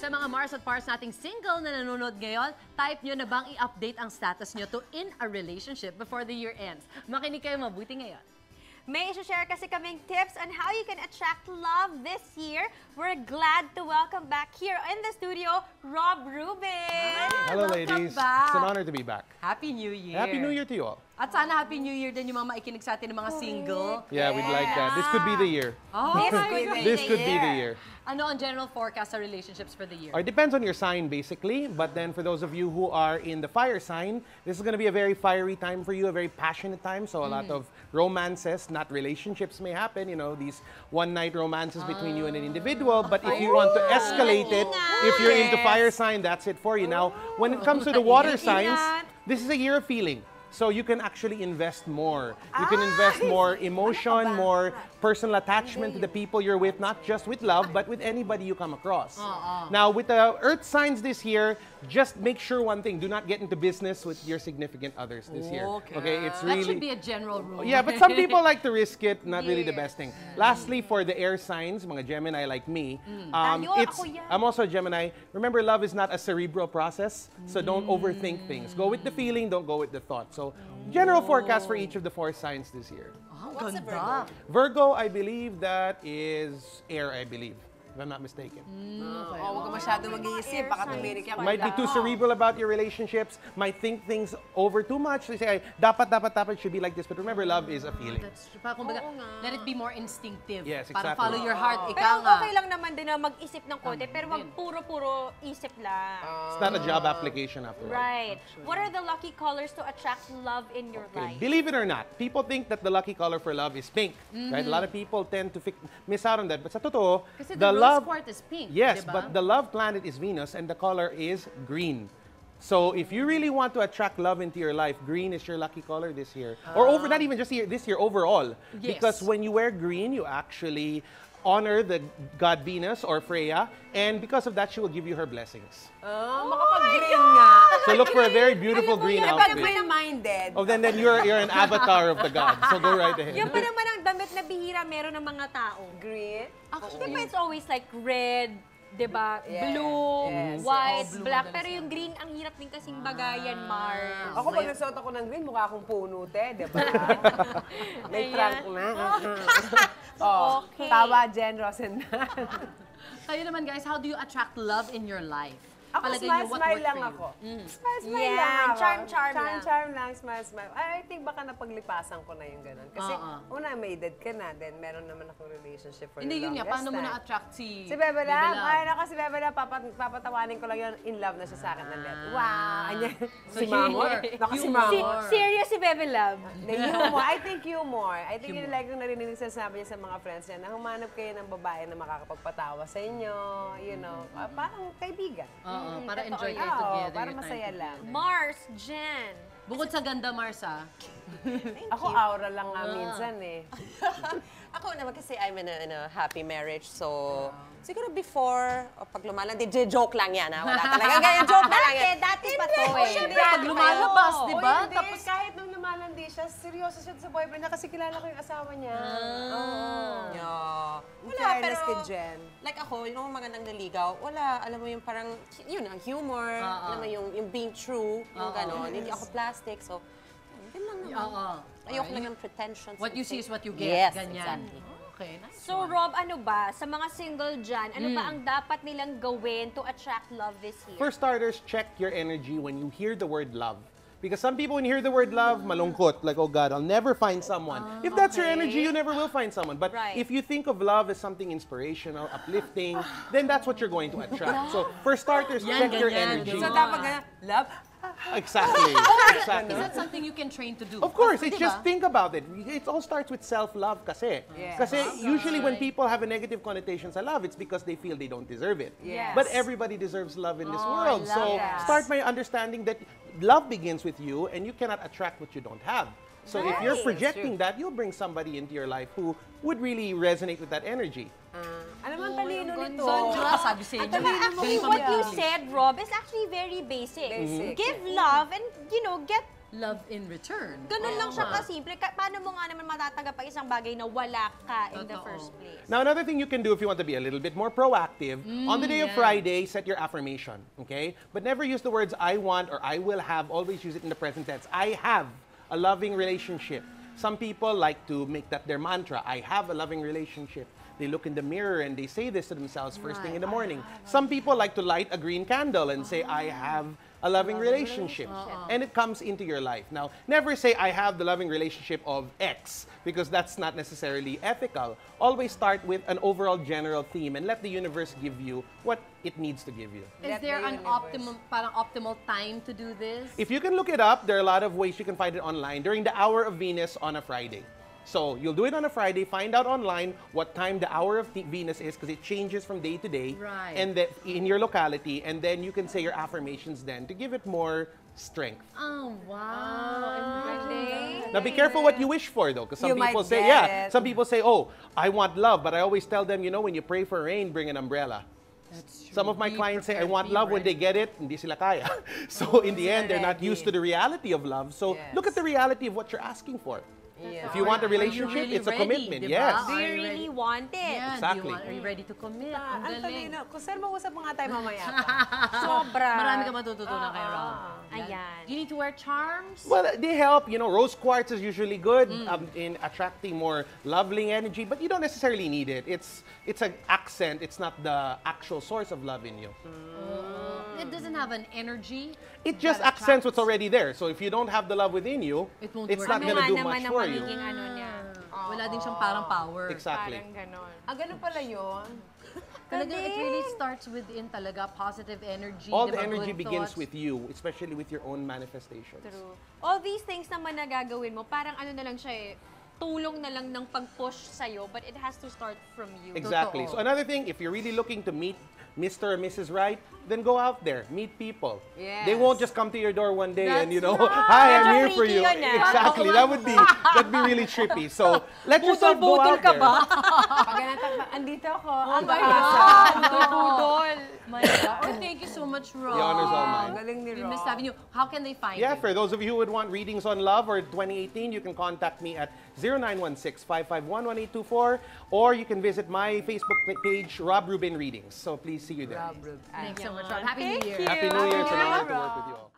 Sa mga Mars at Pars nating single na nanonood ngayon, type nyo na bang i-update ang status nyo to in a relationship before the year ends? Makinig kayo mabuti ngayon. May isi-share kasi kaming tips on how you can attract love this year. We're glad to welcome back here in the studio, Rob Rubin. Hello, ladies. Back. It's an honor to be back. Happy New Year. Happy New Year to you all. At sana Happy New Year din yung mga maikinig sa atin ng mga single. Yeah, we'd like that. This could be the year. Oh, This could be the year. Ano ang general forecast sa relationships for the year? It depends on your sign, basically. But then for those of you who are in the fire sign, this is going to be a very fiery time for you, a very passionate time. So a lot of romances, not relationships may happen. You know, these one-night romances between you and an individual. But if you want to escalate it, if you're into fire sign, that's it for you. Now, when it comes to the water signs, this is a year of feeling. So you can actually invest more. You can invest more emotion, more personal attachment to the people you're with, not just with love, but with anybody you come across. Now, with the earth signs this year, just make sure one thing, do not get into business with your significant others this year. Okay, it's really... That should be a general rule. Yeah, but some people like to risk it, not really the best thing. Lastly, for the air signs, mga Gemini like me, I'm also a Gemini. Remember, love is not a cerebral process, so don't overthink things. Go with the feeling, don't go with the thought. So, general forecast for each of the 4 signs this year. What's a Virgo? Virgo, I believe that is air, I believe. If I'm not mistaken. Huwag ka masyado mag-iisip, baka tumirik ka. Might be too cerebral about your relationships, might think things over too much. They say, dapat, should be like this. But remember, love is a feeling. That's true. Kumbaga, let it be more instinctive. Yes, Para exactly. follow your heart. Pero Ikaw nga. okay lang naman din na mag-isip ng konti, pero wag puro-puro isip lang. It's not a job application after all. Right. What are the lucky colors to attract love in your life? Believe it or not, people think that the lucky color for love is pink. Right? A lot of people tend to miss out on that. But sa totoo, Kasi the rose love quartz is pink. Yes, diba? but the love planet is Venus and the color is green. So if you really want to attract love into your life, green is your lucky color this year. Or not even just this year, overall. Yes. Because when you wear green, you actually honor the god Venus or Freya, and because of that, she will give you her blessings. Makapag-green nga. So look for a very beautiful green outfit. Green-minded. Oh, then you're an avatar of the god. So go right ahead. Yung pa naman ang damit na bihira meron ng mga tao. Green? Actually, it's always like red, diba? Yes, Blue, yes, white, blue black. madalas Pero yung green, ang hirap din kasing bagayan, Mars. Ako pag nagsuot ako ng green, mukha akong puno, te, di ba? May trunk na. Okay. Tawa, Jen Rosendan. Kayo naman guys, how do you attract love in your life? Ako, Palagay niyo, what smile worked lang for you? ako. Smile Yan, lang ako. charm lang. Smile. I think baka napaglipasan ko na yung ganun. Kasi una, may edad ka na, then meron naman akong relationship for Hindi the yun nga, longest paano mo time. na-attract si Si Bebe Lab? Lab? Ay, naku, si Bebe Lab, papatawanin ko lang yun, in love na siya sa akin ng let. Wow! Anya, So si Mamor. humor. Naku, si Humor. Mamor. Serious si Bebe Love. Humor. I think humor. I think yun like yung narinig sa sabi niya sa mga friends niya na humanap kayo ng babae na makakapagpatawa sa inyo, you know, parang kaibigan. Oo, para Totoo enjoy yan. kayo together. Para your time masaya together. lang. Mars, Jen. Bukod sa ganda, Marsa. Ako aura lang nga minsan eh. Ako naman kasi I'm in a happy marriage, so siguro before, o pag lumalandi, joke lang yan, ha? Wala talaga ganyan, joke na lang yan. Dati pa to eh. Siyempre, pag lumalabas, di ba? O hindi, Tapos, kahit nung lumalandi siya, seryoso siya sa boyfriend niya kasi kilala ko yung asawa niya. Yeah. Wala, Fairness pero, kay Jen. like ako, yung magandang naligaw, wala, alam mo yung parang, yun, ang humor, alam mo yung being true, yung gano'n, hindi ako plastic, so, yun lang naman. Ayoko lang yung pretensions. what you see is what you get. Yes, Ganyan. exactly. Okay, nice. So, Rob, ano ba? Sa mga single dyan, ano ba ang dapat nilang gawin to attract love this year? For starters, check your energy when you hear the word love. Because some people, when you hear the word love, malungkot, like, oh God, I'll never find someone. If that's your energy, you never will find someone. But if you think of love as something inspirational, uplifting, then that's what you're going to attract. So, for starters, check your energy. So dapat ganyan, love? Exactly. Is Exactly. that something you can train to do? Of course, it's Diba? just think about it. It all starts with self-love kasi. Kasi usually when people have a negative connotation sa love, it's because they feel they don't deserve it. Yes. But everybody deserves love in this world. I So love that. start by understanding that love begins with you and you cannot attract what you don't have. So if you're projecting that, you'll bring somebody into your life who would really resonate with that energy. Ano man talino nito? Sondra, sabi sa inyo. Actually, what you said, Rob, is actually very basic. Basic. Give love and, you know, get love in return. Ganun lang siya kasimple. Paano mo nga naman matatanggap ang isang bagay na wala ka in the first place? Now, another thing you can do if you want to be a little bit more proactive, on the day of Friday, set your affirmation, okay? But never use the words I want or I will have. Always use it in the present tense. I have a loving relationship. Some people like to make that their mantra. I have a loving relationship. They look in the mirror and they say this to themselves first thing in the morning. Some people like to light a green candle and say, I have a loving relationship. And it comes into your life. Now, never say, I have the loving relationship of X, because that's not necessarily ethical. Always start with an overall general theme and let the universe give you what it needs to give you. Is there an optimal time to do this? If you can look it up, there are a lot of ways you can find it online during the hour of Venus on a Friday. So you'll do it on a Friday, find out online what time the hour of Venus is, because it changes from day to day, and that in your locality, and then you can say your affirmations then to give it more strength. Oh, wow. Now be careful what you wish for though, because some people say, some people say, oh, I want love, but I always tell them, you know, when you pray for rain, bring an umbrella. That's true. Some of my clients say, I want love. When they get it, hindi sila kaya. So in the end, they're not used to the reality of love. So look at the reality of what you're asking for. If you want a relationship, it's a commitment. Yes. Do you really want it? Yeah, Exactly. Are you ready to commit? Ang talino. Kung saan mag-usap mga tayo mamaya. Sobra. Marami ka matututunan kay Rob. Ayan. Do you need to wear charms? Well, they help. You know, rose quartz is usually good in attracting more loving energy, but you don't necessarily need it. It's an accent. It's not the actual source of love in you. It doesn't have an energy. It just accents what's already there. So if you don't have the love within you, it's not going to do much for you. Wala din siyang parang power. Exactly. Parang ganon. Ganun pala yun. Talagang it really starts within talaga, positive energy. All the diba, energy good begins thoughts. with you, especially with your own manifestations. True. All these things naman na gagawin mo, parang ano na lang siya tulong na lang ng pag-push sa'yo, but it has to start from you. Exactly. Totoo. So another thing, if you're really looking to meet Mr. or Mrs. Right, then go out there, meet people. Yes. They won't just come to your door one day and, you know, right. hi, I'm Medyo here for freaky you. yun, eh. Exactly. That'd be really trippy. So let yourself go out there. Pag andito ako. Oh my God! Budol! My God. Oh, thank you so much, Rob. The honor's all mine. Galing ni We Rob. miss having you. How can they find Yeah, you? for those of you who would want readings on love or 2018, you can contact me at 0916-551-1824, or you can visit my Facebook page, Rob Rubin Readings. So please see you there. Rob Rubin. Thanks so much, Rob. Happy New Year. Happy New Year. It's an honor to work with you all.